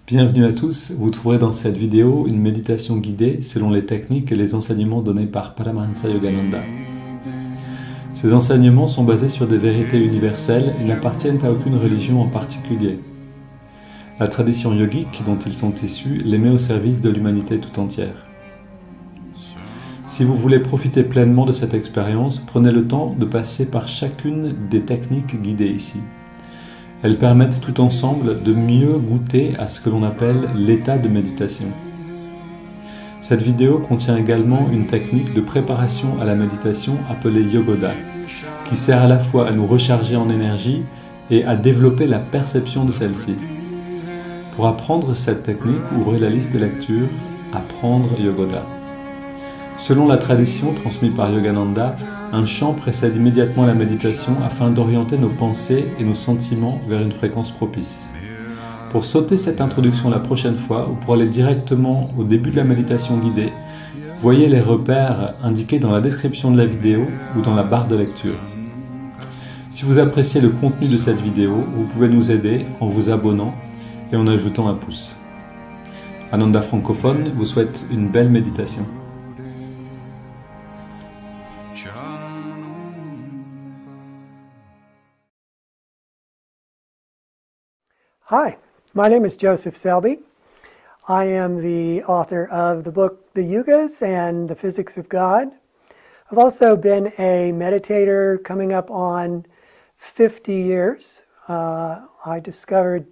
Bienvenue à tous, vous trouverez dans cette vidéo une méditation guidée selon les techniques et les enseignements donnés par Paramahansa Yogananda. Ces enseignements sont basés sur des vérités universelles et n'appartiennent à aucune religion en particulier. La tradition yogique dont ils sont issus les met au service de l'humanité tout entière. Si vous voulez profiter pleinement de cette expérience, prenez le temps de passer par chacune des techniques guidées ici. Elles permettent tout ensemble de mieux goûter à ce que l'on appelle l'état de méditation. Cette vidéo contient également une technique de préparation à la méditation appelée Yogoda, qui sert à la fois à nous recharger en énergie et à développer la perception de celle-ci. Pour apprendre cette technique, ouvrez la liste de lecture « Apprendre Yogoda ». Selon la tradition transmise par Yogananda, un chant précède immédiatement la méditation afin d'orienter nos pensées et nos sentiments vers une fréquence propice. Pour sauter cette introduction la prochaine fois ou pour aller directement au début de la méditation guidée, voyez les repères indiqués dans la description de la vidéo ou dans la barre de lecture. Si vous appréciez le contenu de cette vidéo, vous pouvez nous aider en vous abonnant et en ajoutant un pouce. Ananda francophone vous souhaite une belle méditation. Hi, my name is Joseph Selby. I am the author of the book The Yugas and the Physics of God. I've also been a meditator coming up on 50 years. I discovered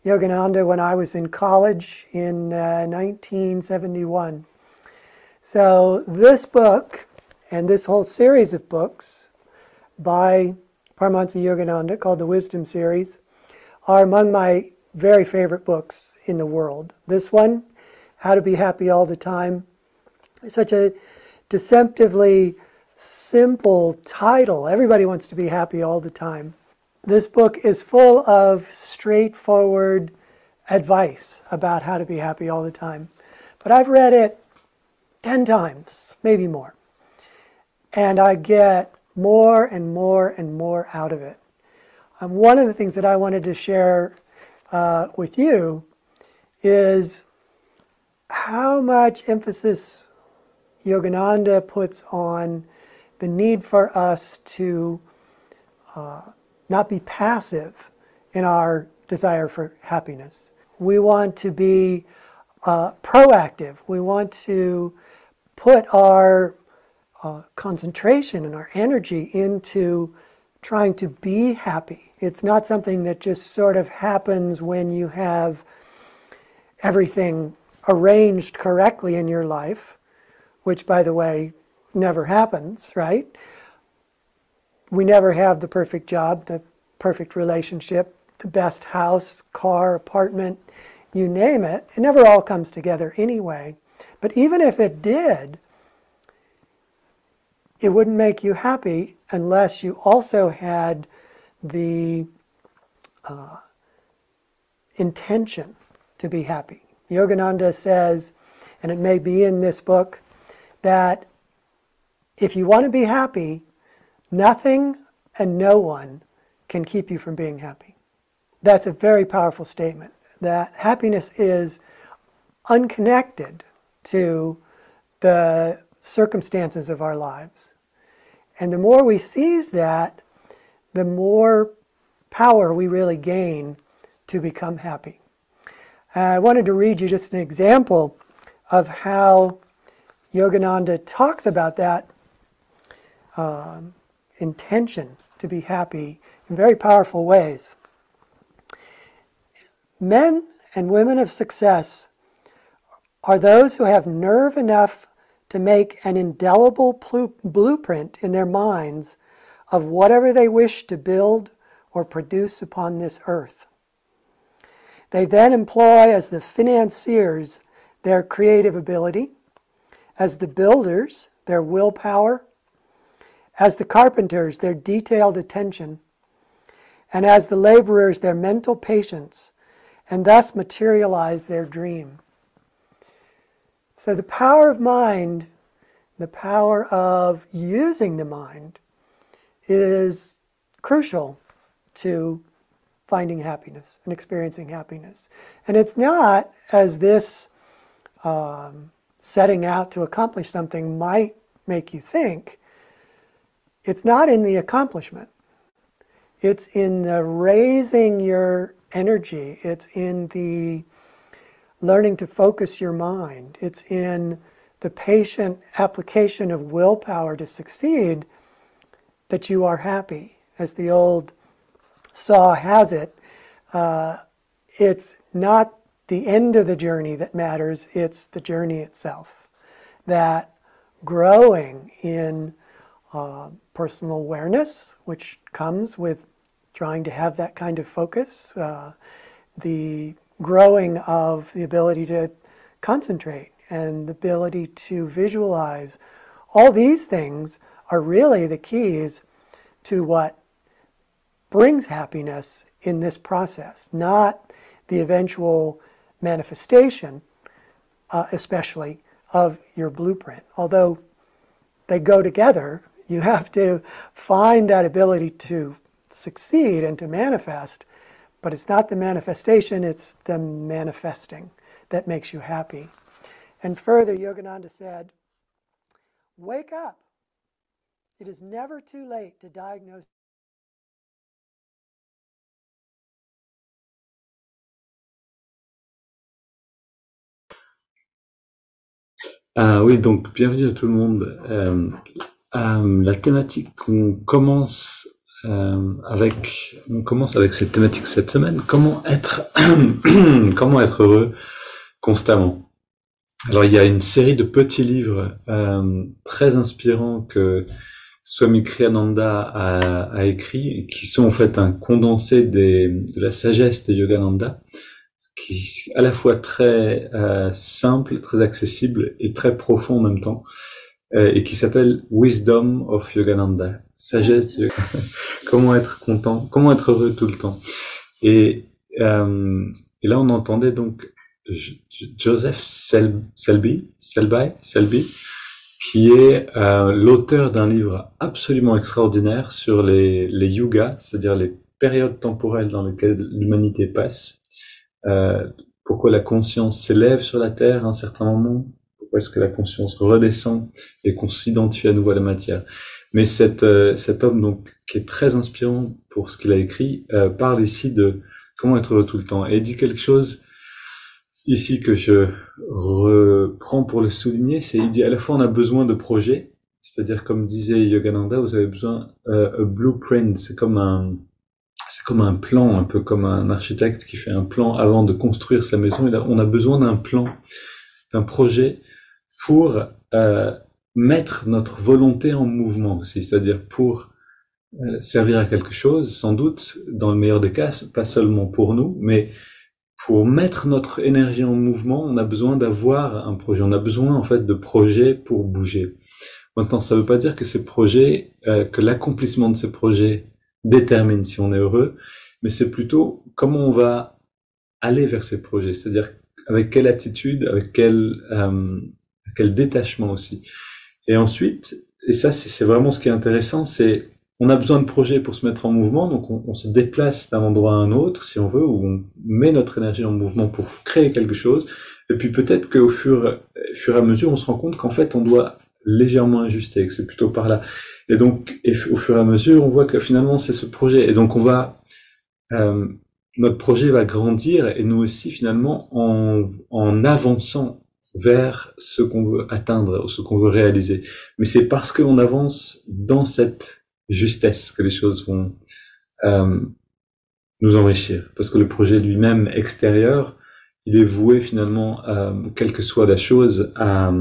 Yogananda when I was in college in 1971. So this book and this whole series of books by Paramahansa Yogananda called the Wisdom Series are among my very favorite books in the world. This one, How to Be Happy All the Time, is such a deceptively simple title. Everybody wants to be happy all the time. This book is full of straightforward advice about how to be happy all the time. But I've read it 10 times, maybe more. And I get more and more and more out of it. One of the things that I wanted to share with you is how much emphasis Yogananda puts on the need for us to not be passive in our desire for happiness. We want to be proactive. We want to put our concentration and our energy into trying to be happy. It's not something that just sort of happens when you have everything arranged correctly in your life, which, by the way, never happens, right? We never have the perfect job, the perfect relationship, the best house, car, apartment, you name it. It never all comes together anyway. But even if it did, it wouldn't make you happy unless you also had the intention to be happy. Yogananda says, and it may be in this book, that if you want to be happy, nothing and no one can keep you from being happy. That's a very powerful statement, that happiness is unconnected to the circumstances of our lives. And the more we seize that, the more power we really gain to become happy. I wanted to read you just an example of how Yogananda talks about that intention to be happy in very powerful ways. Men and women of success are those who have nerve enough to make an indelible blueprint in their minds of whatever they wish to build or produce upon this earth. They then employ as the financiers their creative ability, as the builders their willpower, as the carpenters their detailed attention, and as the laborers their mental patience, and thus materialize their dream. So the power of mind, the power of using the mind, is crucial to finding happiness and experiencing happiness. And it's not, as this setting out to accomplish something might make you think, it's not in the accomplishment. It's in the raising your energy. It's in the learning to focus your mind. It's in the patient application of willpower to succeed that you are happy. As the old saw has it, it's not the end of the journey that matters, it's the journey itself. That growing in personal awareness, which comes with trying to have that kind of focus, the growing of the ability to concentrate and the ability to visualize, all these things are really the keys to what brings happiness in this process, not the eventual manifestation, especially of your blueprint. Although they go together, you have to find that ability to succeed and to manifest, but it's not the manifestation, it's the manifesting that makes you happy. And further, Yogananda said, wake up. It is never too late to diagnose. Oui, donc bienvenue à tout le monde. La thématique qu'on commence on commence avec cette thématique cette semaine. Comment être comment être heureux constamment. Alors il y a une série de petits livres très inspirants que Swami Kriyananda a écrit, qui sont en fait un condensé de la sagesse de Yogananda, qui est à la fois très simple, très accessible et très profond en même temps, et qui s'appelle Wisdom of Yogananda, sagesse de comment être content, comment être heureux tout le temps. Et là on entendait donc Joseph Selby, qui est l'auteur d'un livre absolument extraordinaire sur les yugas, c'est-à-dire les périodes temporelles dans lesquelles l'humanité passe. Pourquoi la conscience s'élève sur la Terre à un certain moment, pourquoi est-ce que la conscience redescend et qu'on s'identifie à nouveau à la matière. Mais cet homme, donc, qui est très inspirant pour ce qu'il a écrit, parle ici de comment être heureux tout le temps. Et il dit quelque chose ici que je reprends pour le souligner, il dit à la fois on a besoin de projets, c'est-à-dire comme disait Yogananda, vous avez besoin a blueprint, c'est comme un plan, un peu comme un architecte qui fait un plan avant de construire sa maison. Et là, on a besoin d'un plan, d'un projet pour mettre notre volonté en mouvement aussi, c'est-à-dire pour servir à quelque chose, sans doute, dans le meilleur des cas, pas seulement pour nous, mais pour mettre notre énergie en mouvement, on a besoin d'avoir un projet. On a besoin, en fait, de projets pour bouger. Maintenant, ça ne veut pas dire que ces projets, que l'accomplissement de ces projets détermine si on est heureux, mais c'est plutôt comment on va aller vers ces projets. C'est-à-dire avec quelle attitude, avec quel détachement aussi. Et ensuite, et ça, c'est vraiment ce qui est intéressant, c'est on a besoin de projets pour se mettre en mouvement, donc on se déplace d'un endroit à un autre, si on veut, où on met notre énergie en mouvement pour créer quelque chose, et puis peut-être qu'au fur et à mesure, on se rend compte qu'en fait, on doit légèrement ajuster, que c'est plutôt par là. Et donc, au fur et à mesure, on voit que finalement, c'est ce projet. Et donc, notre projet va grandir, et nous aussi, finalement, en avançant vers ce qu'on veut atteindre, ce qu'on veut réaliser. Mais c'est parce qu'on avance dans cette justesse que les choses vont nous enrichir, parce que le projet lui-même extérieur, il est voué finalement, quelle que soit la chose, à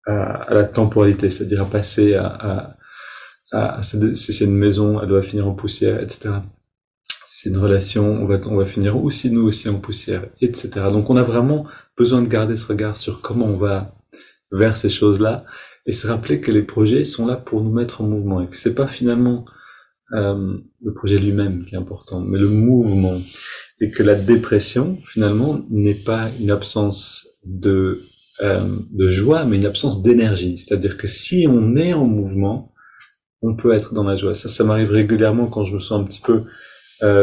la temporalité, c'est-à-dire à passer si c'est une maison, elle doit finir en poussière, etc. Si c'est une relation, on va finir aussi nous aussi en poussière, etc. Donc on a vraiment besoin de garder ce regard sur comment on va vers ces choses-là, et se rappeler que les projets sont là pour nous mettre en mouvement, et que c'est pas finalement le projet lui-même qui est important, mais le mouvement, et que la dépression finalement n'est pas une absence de joie, mais une absence d'énergie. C'est-à-dire que si on est en mouvement, on peut être dans la joie. Ça m'arrive régulièrement quand je me sens un petit peu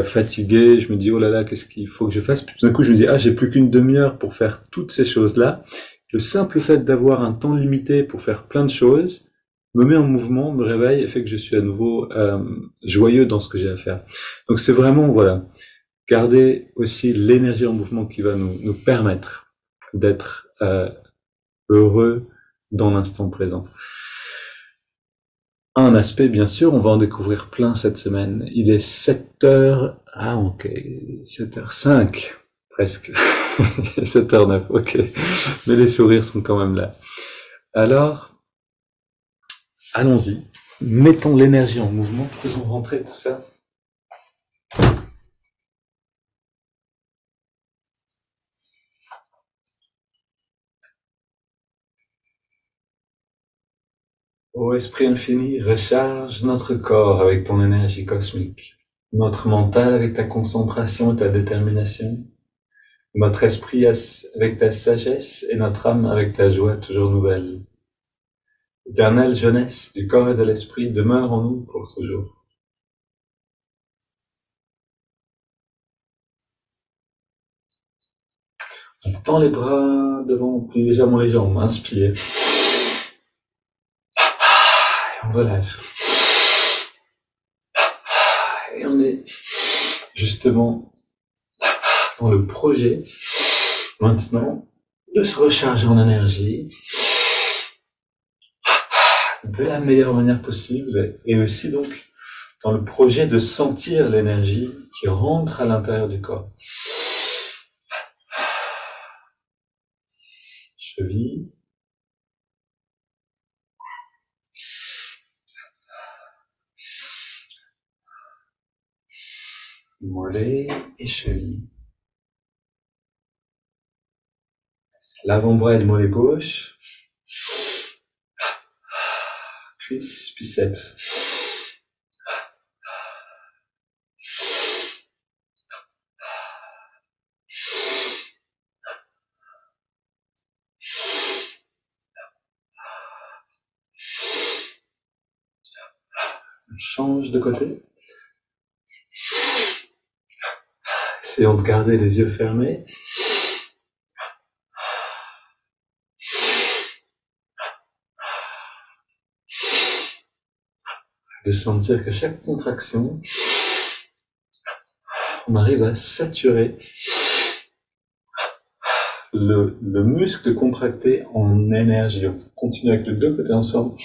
fatigué, je me dis oh là là, qu'est-ce qu'il faut que je fasse? Puis tout d'un coup, je me dis ah, j'ai plus qu'une demi-heure pour faire toutes ces choses-là. Le simple fait d'avoir un temps limité pour faire plein de choses me met en mouvement, me réveille et fait que je suis à nouveau joyeux dans ce que j'ai à faire. Donc c'est vraiment voilà, garder aussi l'énergie en mouvement qui va nous permettre d'être heureux dans l'instant présent. Un aspect, bien sûr, on va en découvrir plein cette semaine. Il est 7h, ah ok, 7h05, presque. 7h09, ok. Mais les sourires sont quand même là. Alors, allons-y. Mettons l'énergie en mouvement, faisons rentrer tout ça. Ô Esprit infini, recharge notre corps avec ton énergie cosmique, notre mental avec ta concentration et ta détermination, notre esprit avec ta sagesse et notre âme avec ta joie toujours nouvelle. Éternelle jeunesse du corps et de l'esprit, demeure en nous pour toujours. On tend les bras devant, on plie légèrement les jambes, inspire. Et on relâche. Et on est justement dans le projet, maintenant, de se recharger en énergie de la meilleure manière possible et aussi donc dans le projet de sentir l'énergie qui rentre à l'intérieur du corps. Cheville. Mollet et cheville. L'avant-bras et le mollet gauche. Cuisse, biceps. On change de côté. Essayons de garder les yeux fermés. De sentir qu'à chaque contraction, on arrive à saturer le muscle contracté en énergie. On continue avec les deux côtés ensemble.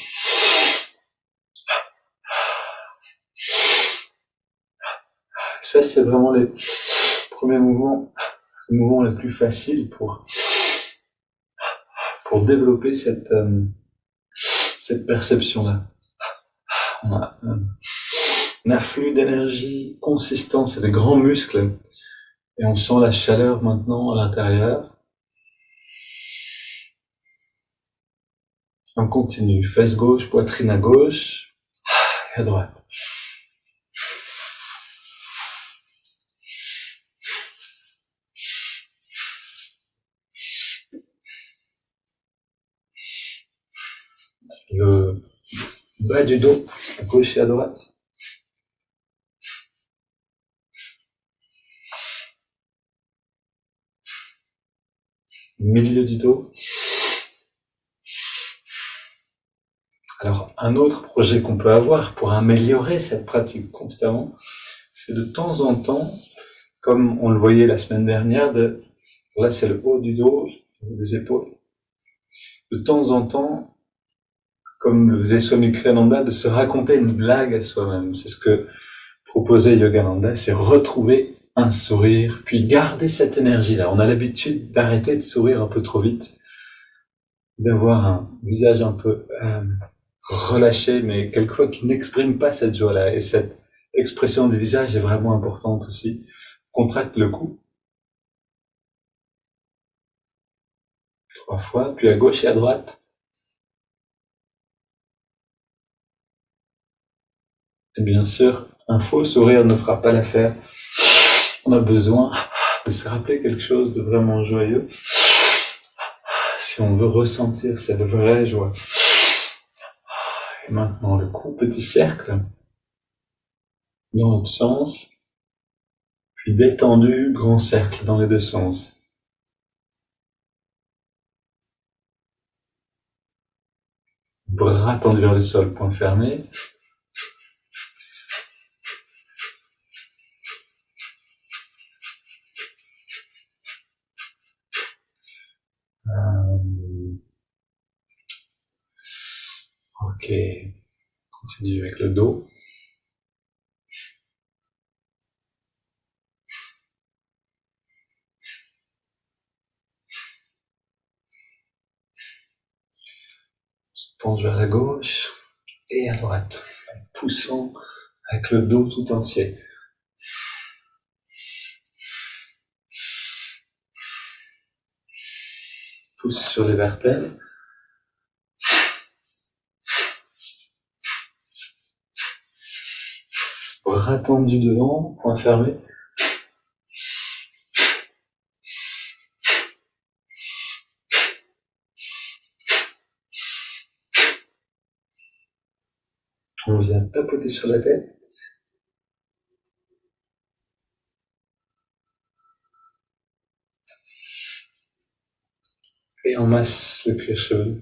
Ça, c'est vraiment les premiers mouvements, les mouvements les plus faciles pour développer cette perception-là. On a un afflux d'énergie consistant, c'est des grands muscles, et on sent la chaleur maintenant à l'intérieur. On continue, fesse gauche, poitrine à gauche, et à droite. Le bas du dos, à gauche et à droite. Milieu du dos. Alors, un autre projet qu'on peut avoir pour améliorer cette pratique constamment, c'est de temps en temps, comme on le voyait la semaine dernière, là c'est le haut du dos, des épaules, de temps en temps, comme le faisait Swami Kriyananda, de se raconter une blague à soi-même. C'est ce que proposait Yogananda, c'est retrouver un sourire, puis garder cette énergie-là. On a l'habitude d'arrêter de sourire un peu trop vite, d'avoir un visage un peu relâché, mais quelquefois qui n'exprime pas cette joie-là. Et cette expression du visage est vraiment importante aussi. Contracte le cou. 3 fois, puis à gauche et à droite. Et bien sûr, un faux sourire ne fera pas l'affaire. On a besoin de se rappeler quelque chose de vraiment joyeux si on veut ressentir cette vraie joie. Et maintenant le cou, petit cercle dans l'autre sens. Puis détendu, grand cercle dans les deux sens. Bras tendus vers le sol, point fermé. Ok, continue avec le dos. Penche vers la gauche et à droite, poussant avec le dos tout entier. Pousse sur les vertèbres. Bras tendus devant, point fermé. On vient tapoter sur la tête. Et on masse le cuir chevelu.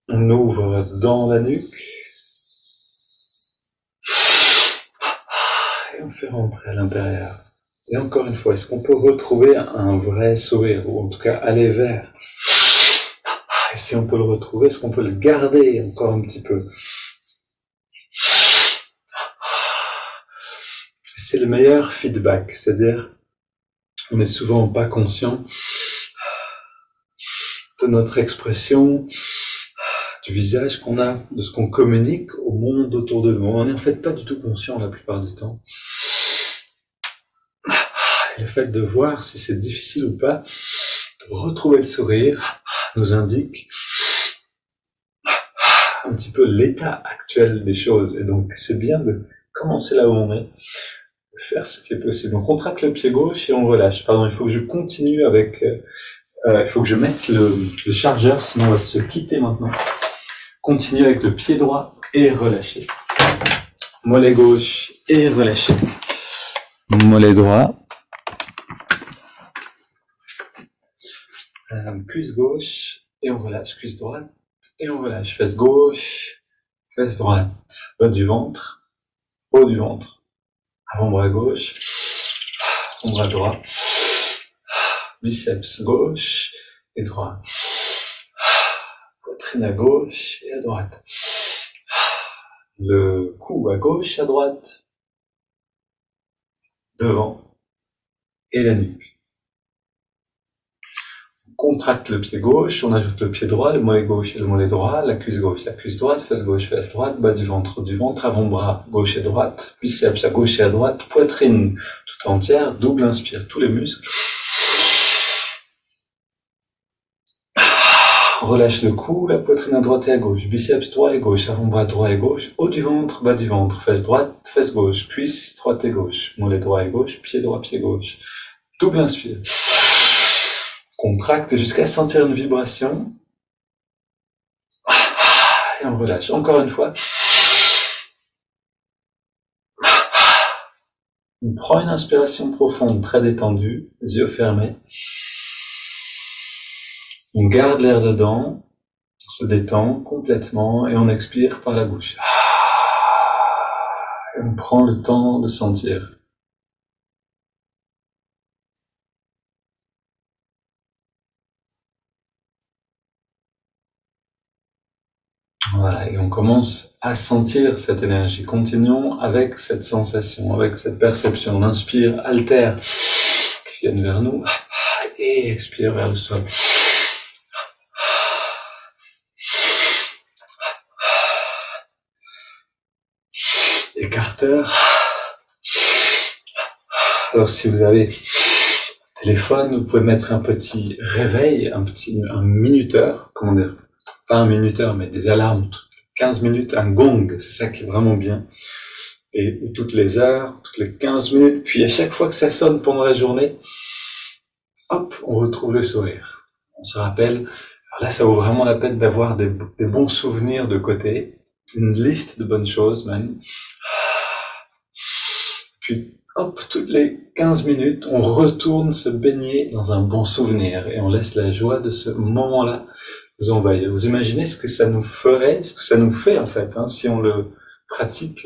On ouvre dans la nuque. Et on fait rentrer à l'intérieur. Et encore une fois, est-ce qu'on peut retrouver un vrai sourire, ou en tout cas aller vers? Et si on peut le retrouver, est-ce qu'on peut le garder encore un petit peu? C'est le meilleur feedback, c'est-à-dire on n'est souvent pas conscient de notre expression, du visage qu'on a, de ce qu'on communique au monde autour de nous. On n'est en fait pas du tout conscient la plupart du temps. Et le fait de voir si c'est difficile ou pas, de retrouver le sourire, nous indique un petit peu l'état actuel des choses. Et donc c'est bien de commencer là où on est, de faire ce qui est possible. On contracte le pied gauche et on relâche. Pardon, il faut que je continue avec... il faut que je mette le chargeur, sinon on va se quitter maintenant. Continue avec le pied droit et relâcher. Mollet gauche et relâcher. Mollet droit. Cuisse gauche et on relâche. Cuisse droite et on relâche. Fesse gauche, fesse droite. Bas du ventre, haut du ventre. Avant-bras gauche, avant-bras droit. Biceps gauche et droit. Poitrine à gauche et à droite. Le cou à gauche, à droite. Devant. Et la nuque. On contracte le pied gauche, on ajoute le pied droit, le mollet gauche et le mollet droit, la cuisse gauche, la cuisse droite, fesse gauche, fesse droite, bas du ventre, avant-bras, gauche et droite, biceps à gauche et à droite, poitrine tout entière, double inspire, tous les muscles. Relâche le cou, la poitrine à droite et à gauche, biceps droit et gauche, avant-bras droit et gauche, haut du ventre, bas du ventre, fesse droite, fesse gauche, cuisse droite et gauche, mollet droit et gauche, pied droit, pied gauche. Double inspire. Contracte jusqu'à sentir une vibration. Et on relâche. Encore une fois. On prend une inspiration profonde, très détendue, les yeux fermés. On garde l'air dedans, on se détend complètement et on expire par la bouche. Et on prend le temps de sentir. Voilà, et on commence à sentir cette énergie. Continuons avec cette sensation, avec cette perception. On inspire, altère, qui viennent vers nous, et expire vers le sol. Écarteur. Alors si vous avez téléphone, vous pouvez mettre un petit réveil, un minuteur, comment dire, pas un minuteur, mais des alarmes, 15 minutes, un gong, c'est ça qui est vraiment bien. Et toutes les heures, toutes les 15 minutes, puis à chaque fois que ça sonne pendant la journée, hop, on retrouve le sourire. On se rappelle, alors là ça vaut vraiment la peine d'avoir des bons souvenirs de côté, une liste de bonnes choses même. Puis hop, toutes les 15 minutes, on retourne se baigner dans un bon souvenir et on laisse la joie de ce moment-là nous envahir. Vous imaginez ce que ça nous ferait, ce que ça nous fait en fait, hein, si on le pratique.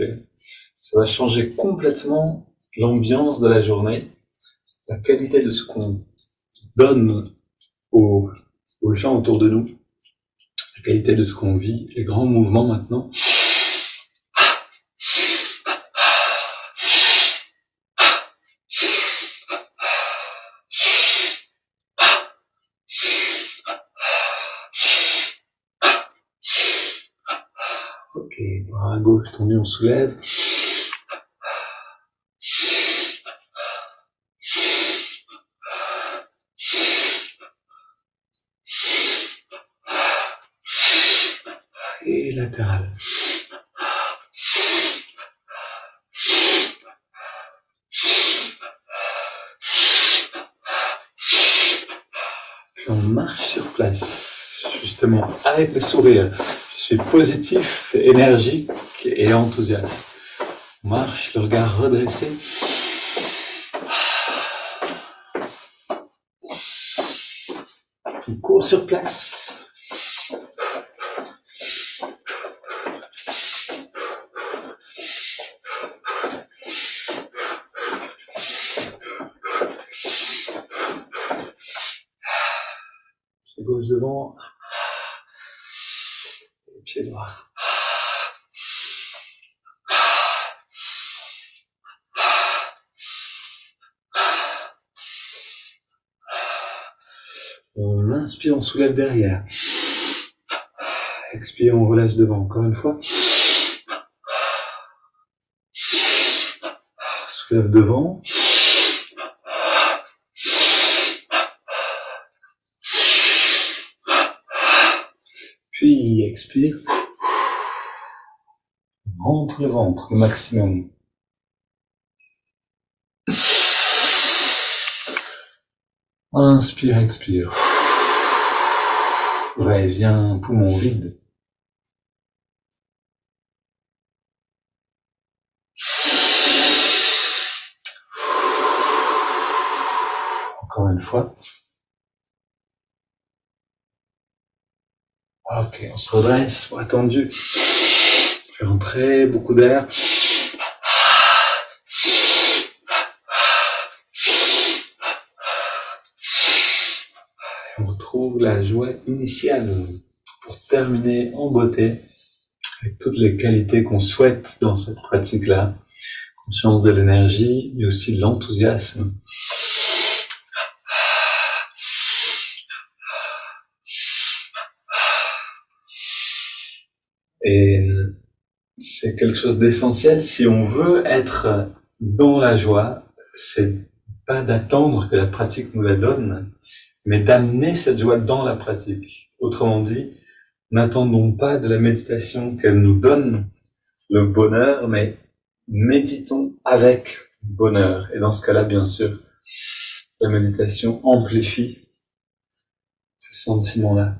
Ça va changer complètement l'ambiance de la journée, la qualité de ce qu'on donne aux gens autour de nous, la qualité de ce qu'on vit, les grands mouvements maintenant. Ok, bras à gauche tendu, on soulève. Et latéral. Puis on marche sur place, justement, avec le sourire. Je suis positif, énergique et enthousiaste. On marche, le regard redressé. On court sur place. C'est gauche devant. Et pied droit. On inspire, on soulève derrière. Expire, on relâche devant. Encore une fois. Soulève devant. Puis expire. Rentre le ventre, le maximum. Inspire, expire. Va-et-vient, poumon vide. Encore une fois. Ok, on se redresse, bras tendus. Fait rentrer beaucoup d'air. On retrouve la joie initiale pour terminer en beauté avec toutes les qualités qu'on souhaite dans cette pratique-là. Conscience de l'énergie, mais aussi de l'enthousiasme. Et c'est quelque chose d'essentiel. Si on veut être dans la joie, c'est pas d'attendre que la pratique nous la donne, mais d'amener cette joie dans la pratique. Autrement dit, n'attendons pas de la méditation qu'elle nous donne le bonheur, mais méditons avec bonheur. Et dans ce cas-là, bien sûr, la méditation amplifie ce sentiment-là.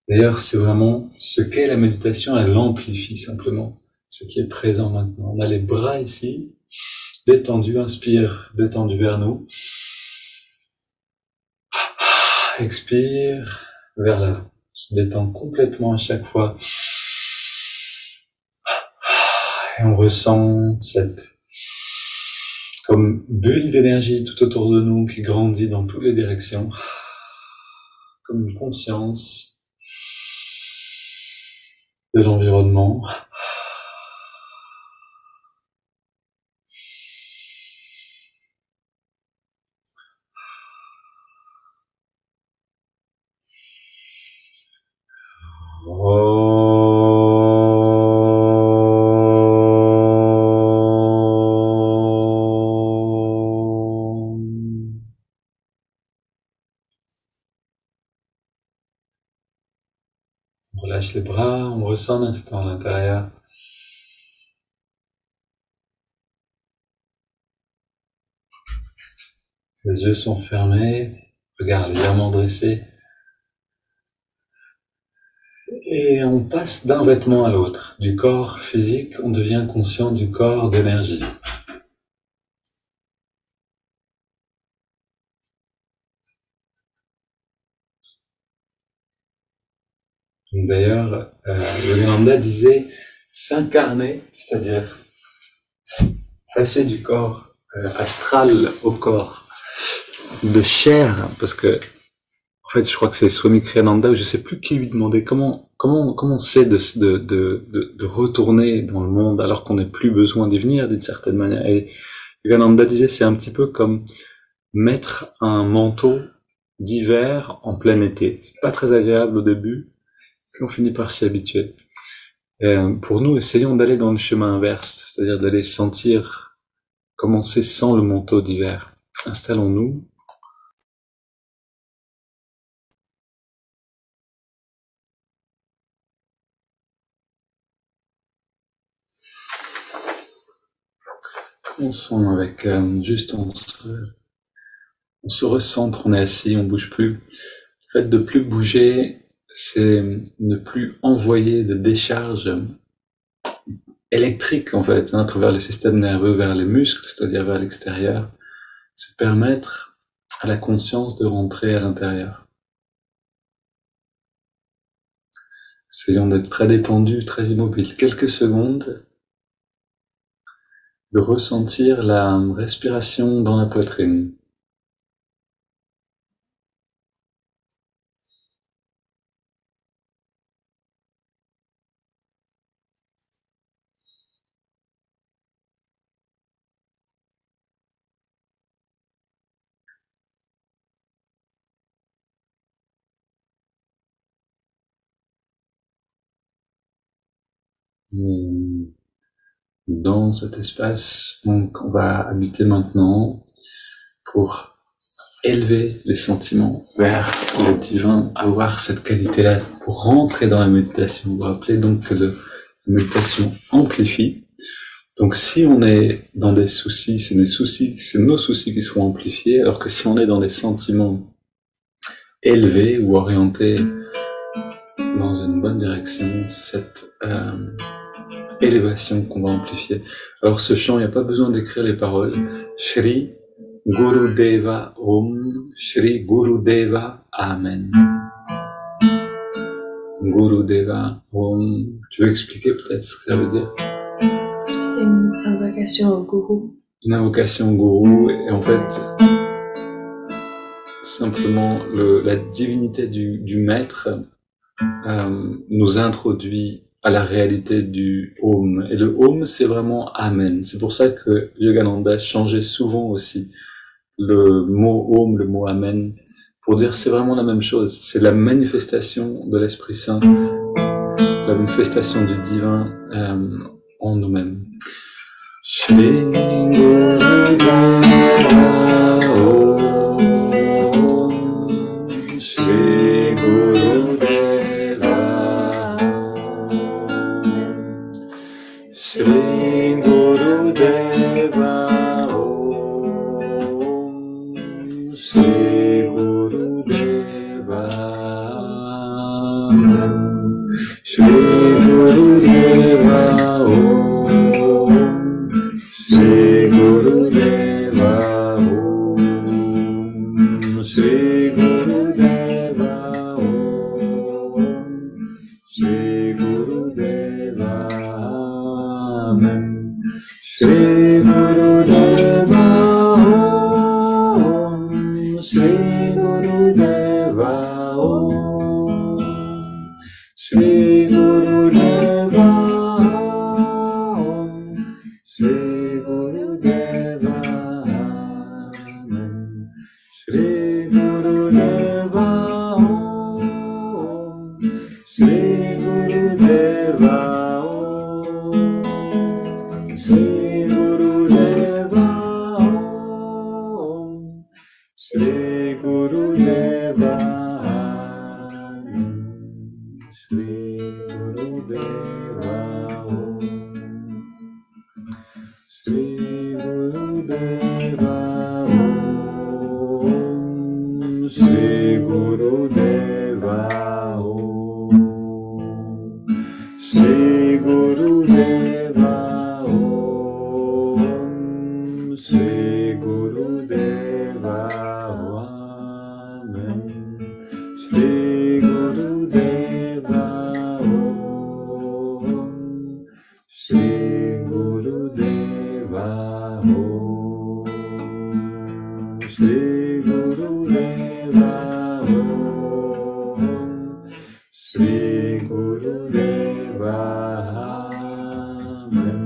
D'ailleurs, c'est vraiment ce qu'est la méditation, elle amplifie simplement ce qui est présent maintenant. On a les bras ici, détendus, inspire, détendu vers nous. Expire, vers l'avant. On se détend complètement à chaque fois. Et on ressent cette comme bulle d'énergie tout autour de nous qui grandit dans toutes les directions. Comme une conscience de l'environnement. On relâche les bras, on ressent un instant à l'intérieur. Les yeux sont fermés, regard légèrement dressé. Et on passe d'un vêtement à l'autre. Du corps physique, on devient conscient du corps d'énergie. D'ailleurs, Yogananda disait s'incarner, c'est-à-dire passer du corps astral au corps de chair, parce que en fait, je crois que c'est Swami Kriyananda, ou je sais plus qui lui demandait comment on sait de retourner dans le monde alors qu'on n'a plus besoin d'y venir d'une certaine manière. Et Yogananda disait c'est un petit peu comme mettre un manteau d'hiver en plein été. C'est pas très agréable au début, puis on finit par s'y habituer. Et pour nous, essayons d'aller dans le chemin inverse, c'est-à-dire d'aller sentir commencer sans le manteau d'hiver. Installons-nous. Commençons avec juste on se recentre, on est assis, on bouge plus. Le fait de plus bouger, c'est ne plus envoyer de décharge électrique en fait, à travers le système nerveux vers les muscles, c'est-à-dire vers l'extérieur. C'est permettre à la conscience de rentrer à l'intérieur. Essayons d'être très détendu, très immobile. Quelques secondes, de ressentir la respiration dans la poitrine. Et dans cet espace, donc, on va habiter maintenant pour élever les sentiments vers le divin, avoir cette qualité-là pour rentrer dans la méditation. Vous vous rappelez donc que la méditation amplifie. Donc si on est dans des soucis, c'est nos soucis qui seront amplifiés, alors que si on est dans des sentiments élevés ou orientés dans une bonne direction, c'est cette élévation qu'on va amplifier. Alors ce chant, il n'y a pas besoin d'écrire les paroles. Shri Gurudeva Om, Shri Gurudeva Amen. Gurudeva Om. Tu veux expliquer peut-être ce que ça veut dire? C'est une invocation au gourou. Une invocation au gourou, et en fait, simplement la divinité du maître nous introduit à la réalité du Om. Et le Om, c'est vraiment Amen. C'est pour ça que Yogananda changeait souvent aussi le mot Om, le mot Amen, pour dire c'est vraiment la même chose. C'est la manifestation de l'Esprit Saint, la manifestation du divin en nous-mêmes. Shri Gurudeva Om, Shri Gurudeva Om, Shri Gurudeva Om, Shri Gurudeva Om, Shri Gurudeva Om, Shri Gurudeva Om, Shri Gurudeva Om, Shri Gurudeva Amen. Shri Gurudeva Om, Shri Gurudeva Om, Shri Gurudeva Om, Shri Gurudeva Amen. Shri Gurudeva Om, Shri Gurudeva Om, Shri Gurudeva Om, Shri Gurudeva Amen. Shri Gurudeva Om, Shri Gurudeva Om, Shri Gurudeva Om, Shri Gurudeva Om, Shri Gurudeva Amen. Shri Gurudeva Om, Shri Gurudeva Om, Shri Gurudeva Om, Shri Gurudeva Amen.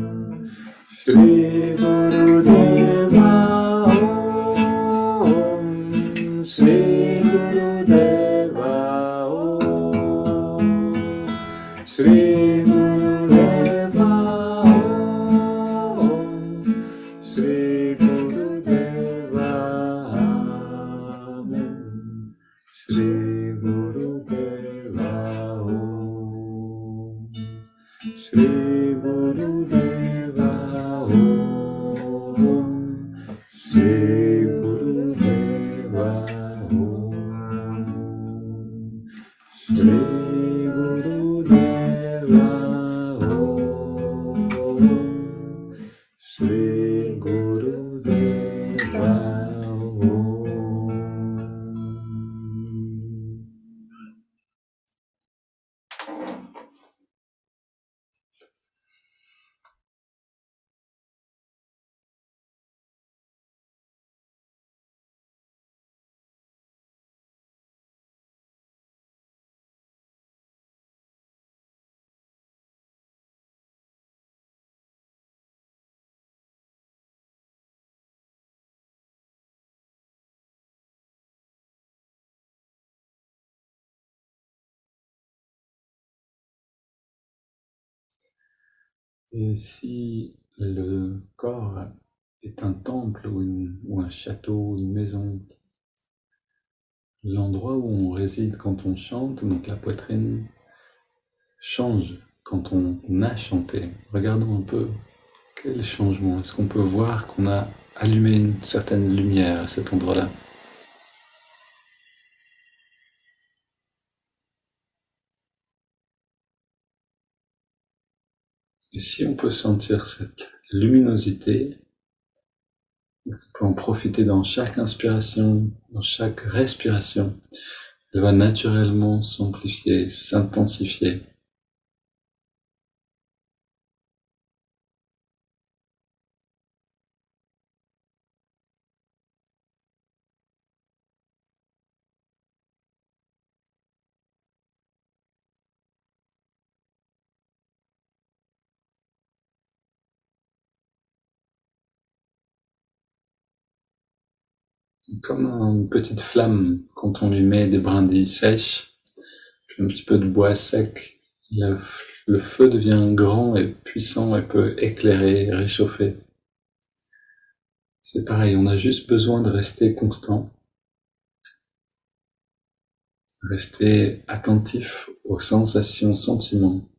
Shri Gurudeva Om, Shri Gurudeva Om, Shri Gurudeva Om, Shri Gurudeva Amen. Shri Gurudeva Om, Shri Gurudeva Om, Shri Gurudeva Om, Shri Gurudeva Om, Shri Gurudeva Om. Et si le corps est un temple ou un château, une maison, l'endroit où on réside quand on chante, donc la poitrine, change quand on a chanté. Regardons un peu quel changement. Est-ce qu'on peut voir qu'on a allumé une certaine lumière à cet endroit-là? Et si on peut sentir cette luminosité, on peut en profiter dans chaque inspiration, dans chaque respiration, elle va naturellement s'amplifier, s'intensifier. Comme une petite flamme quand on lui met des brindilles sèches, puis un petit peu de bois sec, le feu devient grand et puissant et peut éclairer, réchauffer. C'est pareil, on a juste besoin de rester constant, rester attentif aux sensations, sentiments.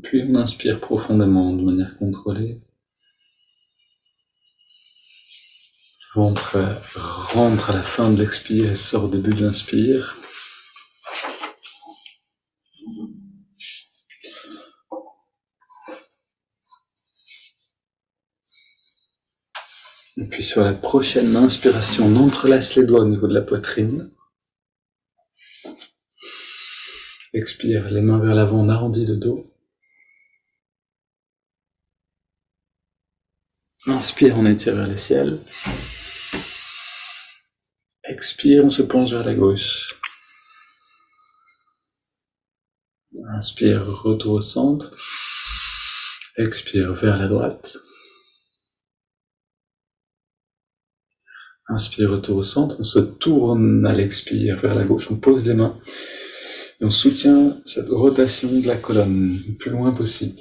Puis on inspire profondément de manière contrôlée. Le ventre rentre à la fin de l'expire et sort au début de l'inspire. Et puis sur la prochaine inspiration, on entrelace les doigts au niveau de la poitrine. Expire, les mains vers l'avant, on arrondit le dos. Inspire, on étire vers le ciel. Expire, on se plonge vers la gauche. Inspire, retour au centre. Expire vers la droite. Inspire, retour au centre. On se tourne à l'expire vers la gauche. On pose les mains. Et on soutient cette rotation de la colonne le plus loin possible.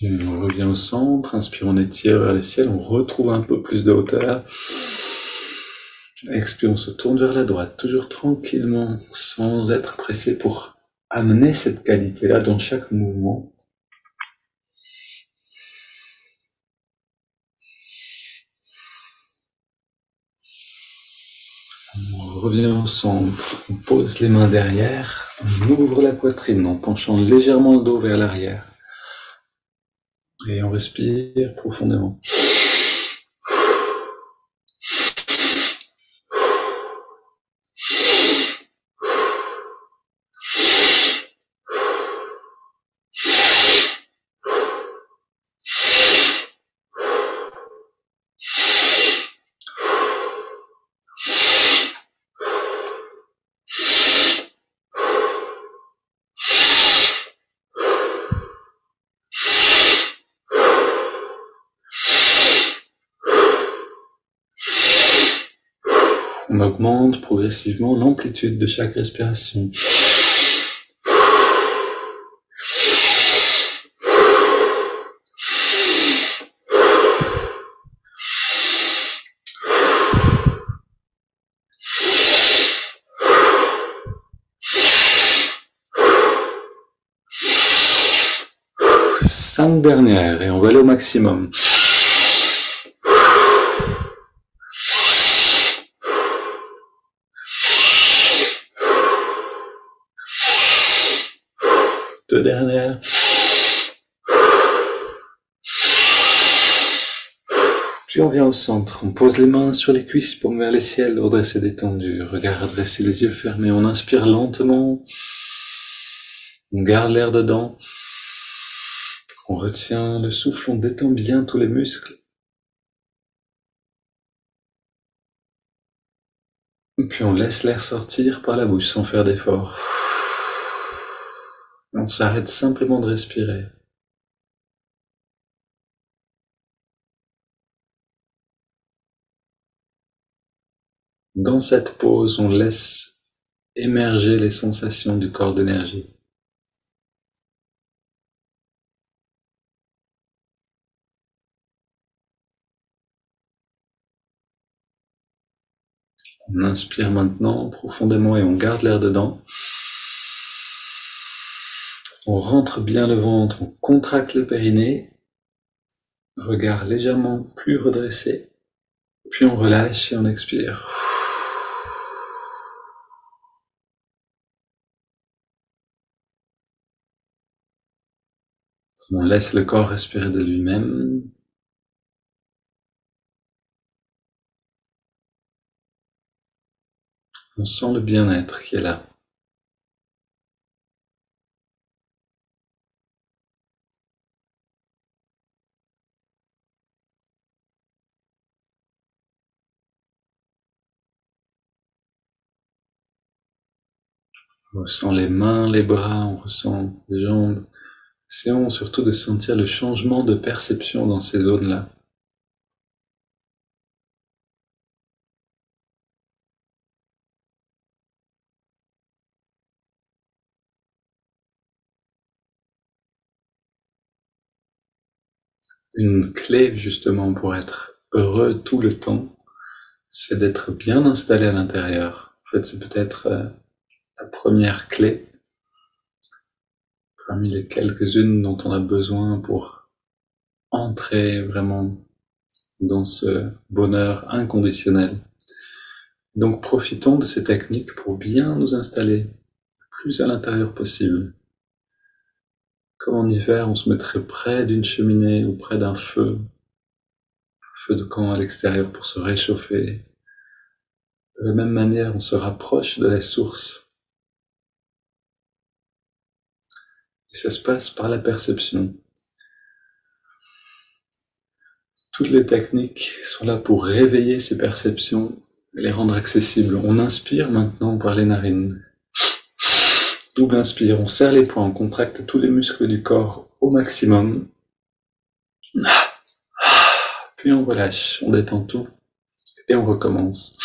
On revient au centre, inspire, on étire vers le ciel, on retrouve un peu plus de hauteur. Expire, on se tourne vers la droite, toujours tranquillement, sans être pressé pour amener cette qualité-là dans chaque mouvement. On revient au centre, on pose les mains derrière, on ouvre la poitrine en penchant légèrement le dos vers l'arrière. Et on respire profondément. On augmente progressivement l'amplitude de chaque respiration. Cinq dernières et on va aller au maximum. Deux dernières. Puis on vient au centre, on pose les mains sur les cuisses, paume vers le ciel, redressé détendu, regard adressé, les yeux fermés, on inspire lentement, on garde l'air dedans, on retient le souffle, on détend bien tous les muscles. Et puis on laisse l'air sortir par la bouche sans faire d'effort. On s'arrête simplement de respirer. Dans cette pause, on laisse émerger les sensations du corps d'énergie. On inspire maintenant profondément et on garde l'air dedans. On rentre bien le ventre, on contracte le périnée, regard légèrement plus redressé, puis on relâche et on expire. On laisse le corps respirer de lui-même. On sent le bien-être qui est là. On ressent les mains, les bras, on ressent les jambes. Essayons surtout de sentir le changement de perception dans ces zones-là. Une clé justement pour être heureux tout le temps, c'est d'être bien installé à l'intérieur. En fait, c'est peut-être la première clé parmi les quelques-unes dont on a besoin pour entrer vraiment dans ce bonheur inconditionnel. Donc profitons de ces techniques pour bien nous installer le plus à l'intérieur possible. Comme en hiver, on se mettrait près d'une cheminée ou près d'un feu de camp à l'extérieur pour se réchauffer. De la même manière, on se rapproche de la source. Et ça se passe par la perception. Toutes les techniques sont là pour réveiller ces perceptions et les rendre accessibles. On inspire maintenant par les narines. Double inspire, on serre les poings, on contracte tous les muscles du corps au maximum. Puis on relâche, on détend tout et on recommence.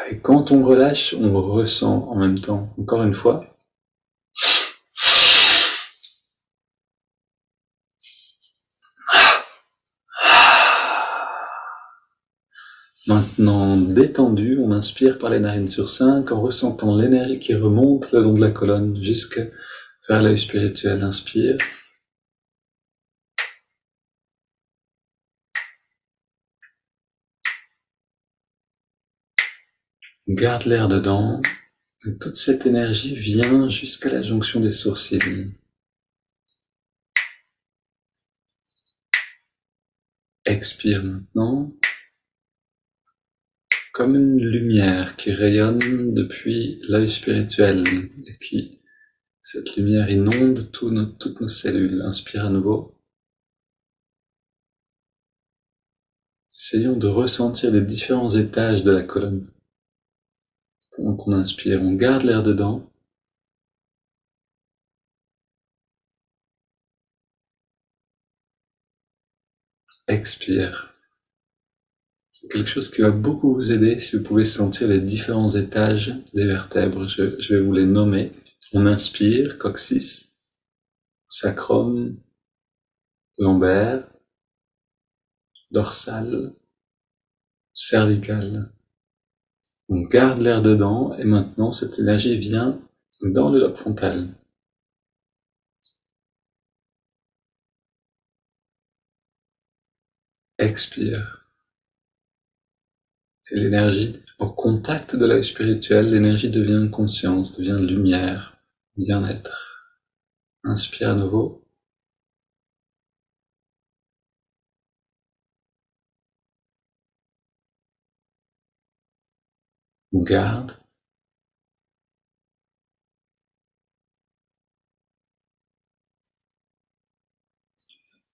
Et quand on relâche, on ressent en même temps, encore une fois, Maintenant détendu, on inspire par les narines sur 5 en ressentant l'énergie qui remonte le long de la colonne jusque vers l'œil spirituel. Inspire. Garde l'air dedans. Et toute cette énergie vient jusqu'à la jonction des sourcils. Expire maintenant. Comme une lumière qui rayonne depuis l'œil spirituel et qui, cette lumière inonde toutes nos cellules. Inspire à nouveau. Essayons de ressentir les différents étages de la colonne. Pendant qu'on inspire, on garde l'air dedans. Expire. C'est quelque chose qui va beaucoup vous aider si vous pouvez sentir les différents étages des vertèbres. Je vais vous les nommer. On inspire, coccyx, sacrum, lombaire, dorsal, cervical. On garde l'air dedans et maintenant cette énergie vient dans le lobe frontal. Expire. Et l'énergie, au contact de l'œil spirituel, l'énergie devient conscience, devient lumière, bien-être. Inspire à nouveau. On garde.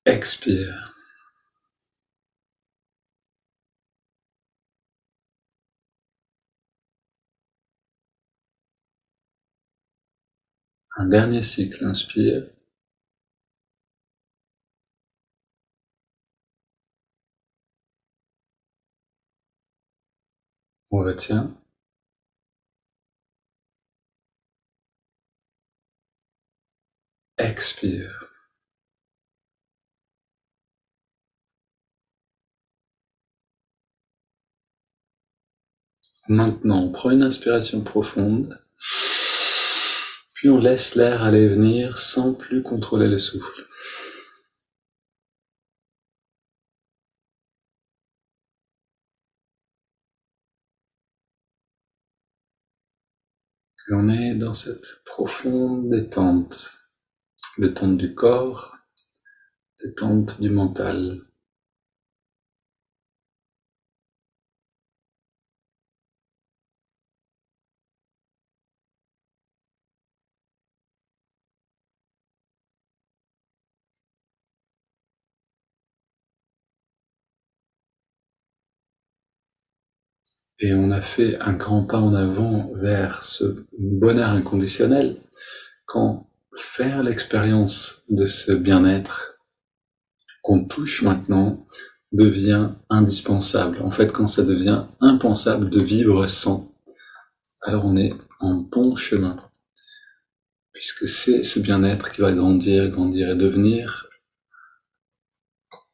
Expire. Un dernier cycle, inspire. On retient. Expire. Maintenant, on prend une inspiration profonde, puis on laisse l'air aller et venir sans plus contrôler le souffle. Et on est dans cette profonde détente du corps, détente du mental. Et on a fait un grand pas en avant vers ce bonheur inconditionnel quand faire l'expérience de ce bien-être qu'on touche maintenant devient indispensable. En fait, quand ça devient impensable de vivre sans, alors on est en bon chemin, puisque c'est ce bien-être qui va grandir et devenir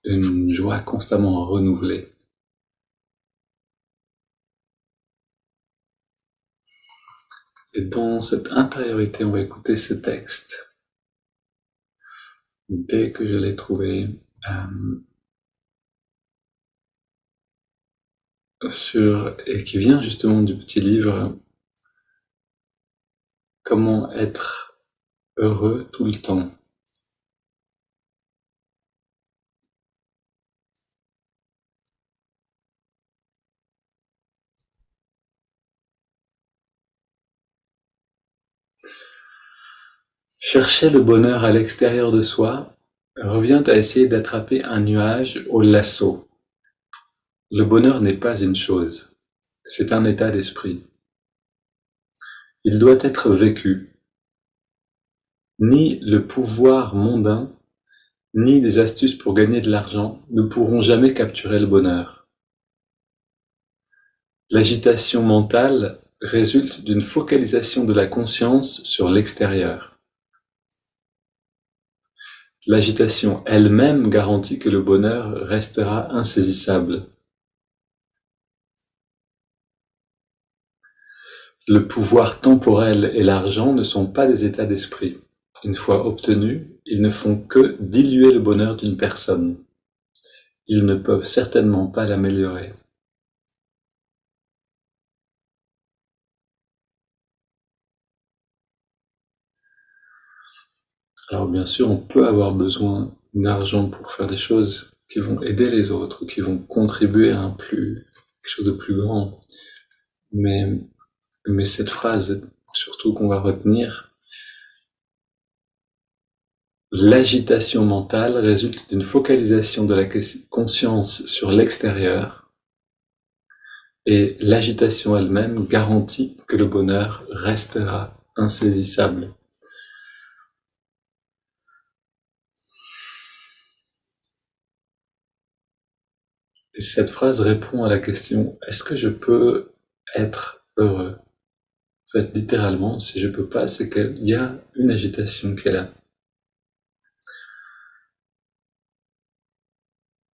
une joie constamment renouvelée. Et dans cette intériorité, on va écouter ce texte. Dès que je l'ai trouvé, et qui vient justement du petit livre « Comment être heureux tout le temps ». Chercher le bonheur à l'extérieur de soi revient à essayer d'attraper un nuage au lasso. Le bonheur n'est pas une chose, c'est un état d'esprit. Il doit être vécu. Ni le pouvoir mondain, ni des astuces pour gagner de l'argent ne pourront jamais capturer le bonheur. L'agitation mentale résulte d'une focalisation de la conscience sur l'extérieur. L'agitation elle-même garantit que le bonheur restera insaisissable. Le pouvoir temporel et l'argent ne sont pas des états d'esprit. Une fois obtenus, ils ne font que diluer le bonheur d'une personne. Ils ne peuvent certainement pas l'améliorer. Alors bien sûr, on peut avoir besoin d'argent pour faire des choses qui vont aider les autres, qui vont contribuer à quelque chose de plus grand. Mais, mais cette phrase, surtout qu'on va retenir, l'agitation mentale résulte d'une focalisation de la conscience sur l'extérieur, et l'agitation elle-même garantit que le bonheur restera insaisissable. Et cette phrase répond à la question: est-ce que je peux être heureux? En fait, littéralement, si je peux pas, c'est qu'il y a une agitation qui est là.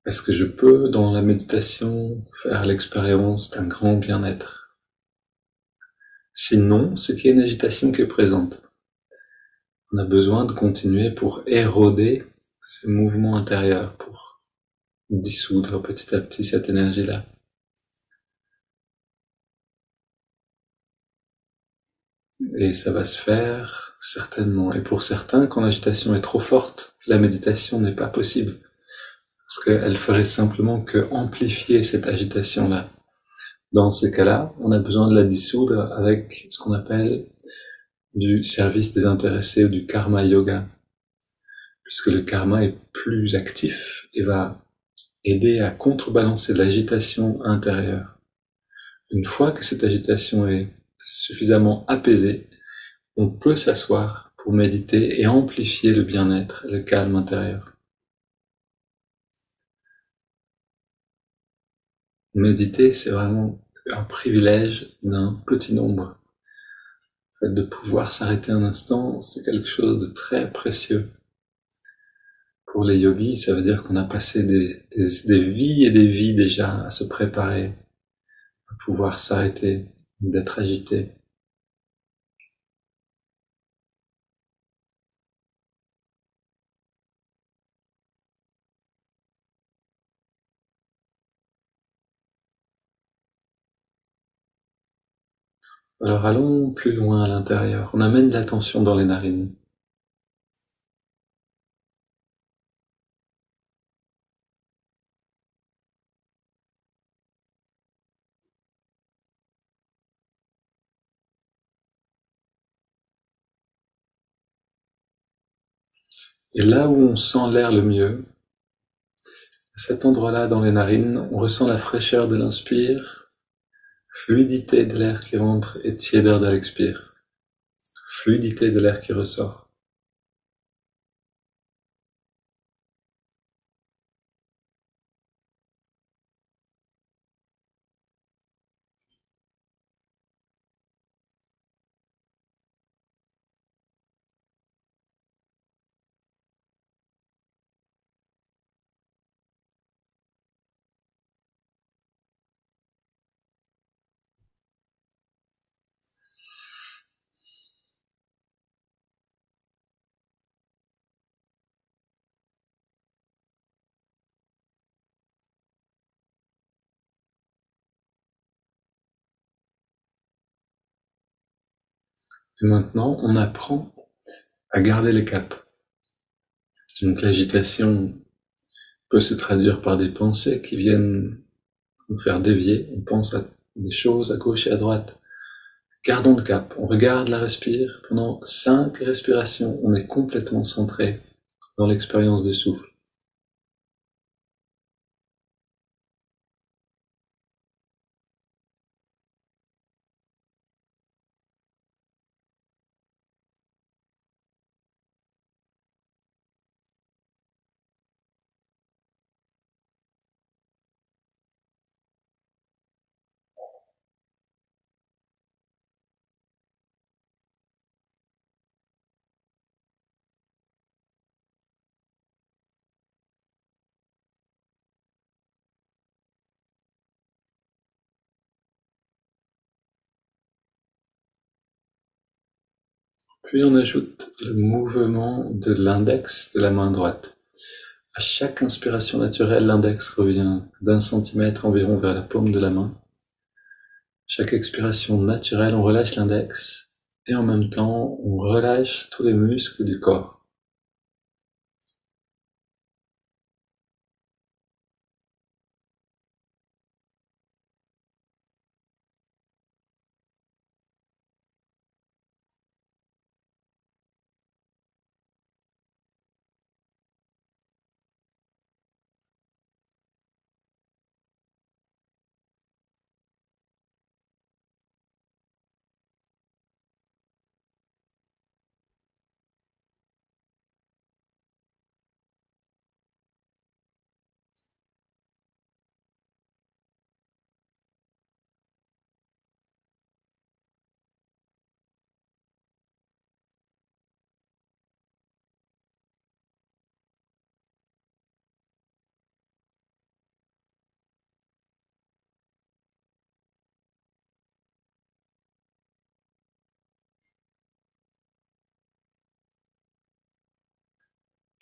Est-ce que je peux, dans la méditation, faire l'expérience d'un grand bien-être? Sinon, c'est qu'il y a une agitation qui est présente. On a besoin de continuer pour éroder ces mouvements intérieurs, pour dissoudre petit à petit cette énergie-là. Et ça va se faire certainement. Et pour certains, quand l'agitation est trop forte, la méditation n'est pas possible. Parce qu'elle ferait simplement que amplifier cette agitation-là. Dans ces cas-là, on a besoin de la dissoudre avec ce qu'on appelle du service désintéressé ou du karma yoga. Puisque le karma est plus actif et va aider à contrebalancer l'agitation intérieure. Une fois que cette agitation est suffisamment apaisée, on peut s'asseoir pour méditer et amplifier le bien-être, le calme intérieur. Méditer, c'est vraiment un privilège d'un petit nombre. Le fait de pouvoir s'arrêter un instant, c'est quelque chose de très précieux. Pour les yogis, ça veut dire qu'on a passé des vies et des vies déjà à se préparer, à pouvoir s'arrêter, d'être agité. Alors allons plus loin à l'intérieur. On amène l'attention dans les narines. Et là où on sent l'air le mieux, à cet endroit-là dans les narines, on ressent la fraîcheur de l'inspire, fluidité de l'air qui rentre et tiédeur de l'expire. Fluidité de l'air qui ressort. Et maintenant, on apprend à garder les caps. Donc l'agitation peut se traduire par des pensées qui viennent nous faire dévier. On pense à des choses à gauche et à droite. Gardons le cap, on regarde la respire. Pendant 5 respirations, on est complètement centré dans l'expérience du souffle. Puis on ajoute le mouvement de l'index de la main droite. À chaque inspiration naturelle, l'index revient d'1 centimètre environ vers la paume de la main. Chaque expiration naturelle, on relâche l'index et en même temps, on relâche tous les muscles du corps.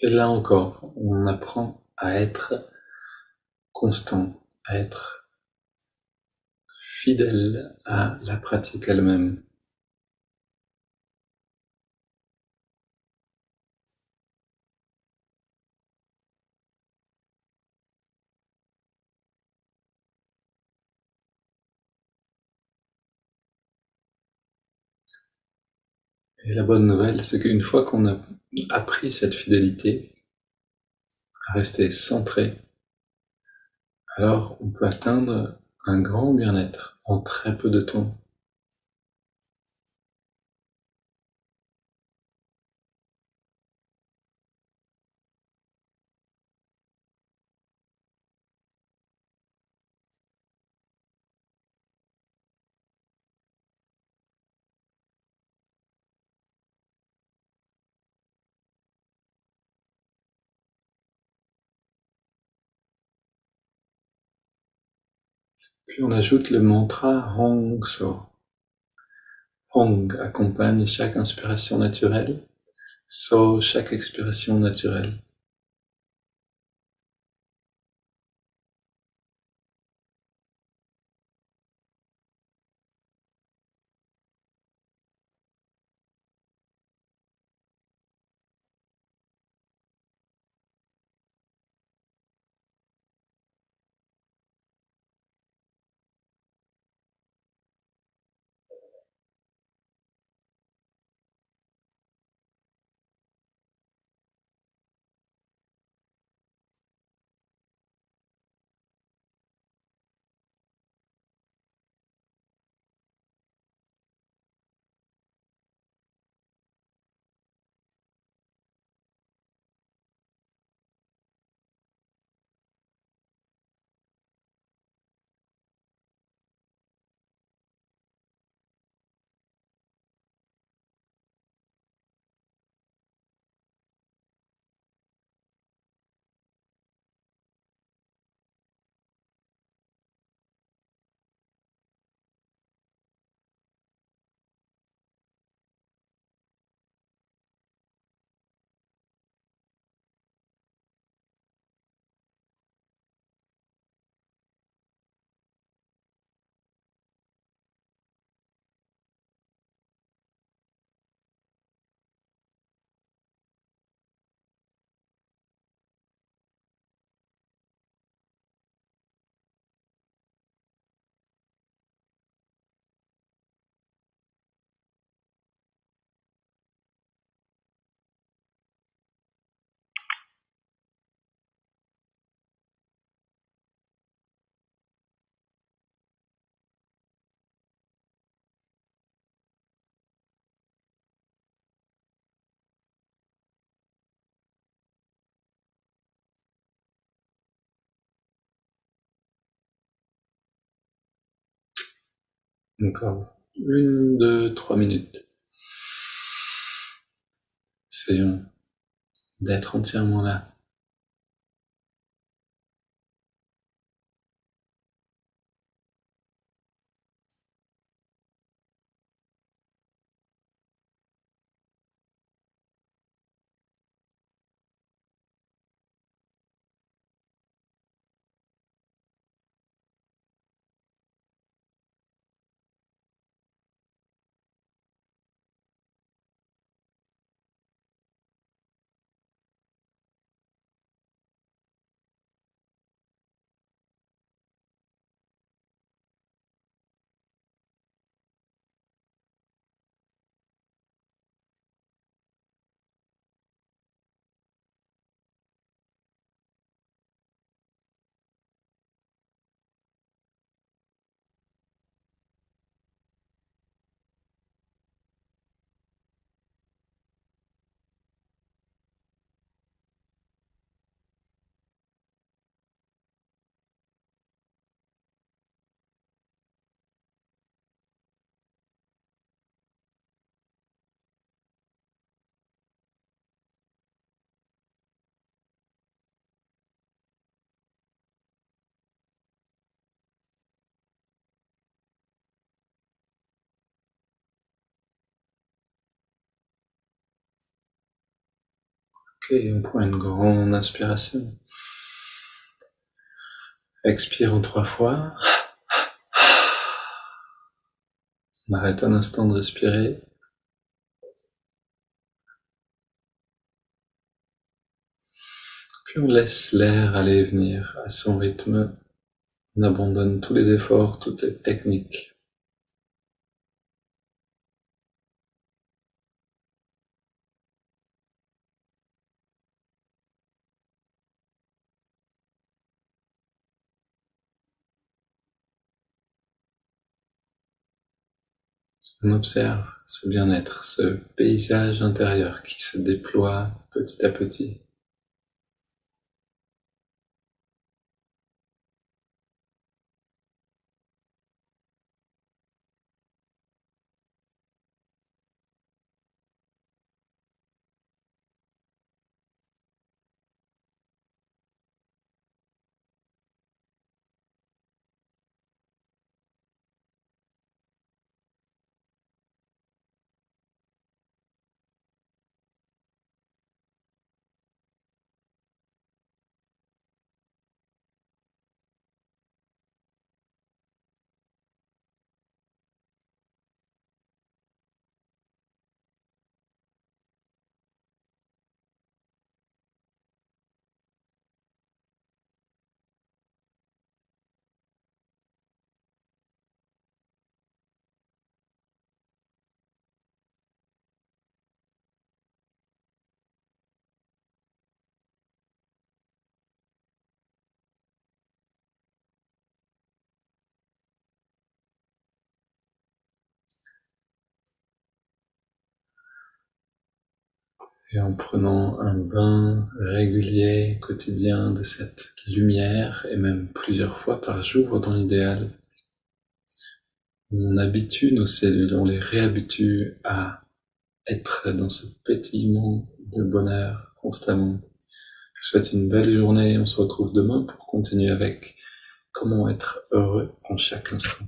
Et là encore, on apprend à être constant, à être fidèle à la pratique elle-même. Et la bonne nouvelle, c'est qu'une fois qu'on a appris cette fidélité, à rester centré, alors on peut atteindre un grand bien-être en très peu de temps. Puis on ajoute le mantra Hong So. Hong accompagne chaque inspiration naturelle, So chaque expiration naturelle. Encore 1, 2, 3 minutes. Essayons d'être entièrement là. Et on prend une grande inspiration. Expire en 3 fois. On arrête un instant de respirer. Puis on laisse l'air aller et venir à son rythme. On abandonne tous les efforts, toutes les techniques. On observe ce bien-être, ce paysage intérieur qui se déploie petit à petit. Et en prenant un bain régulier, quotidien de cette lumière, et même plusieurs fois par jour dans l'idéal, on habitue nos cellules, on les réhabitue à être dans ce pétillement de bonheur constamment. Je vous souhaite une belle journée, on se retrouve demain pour continuer avec comment être heureux en chaque instant.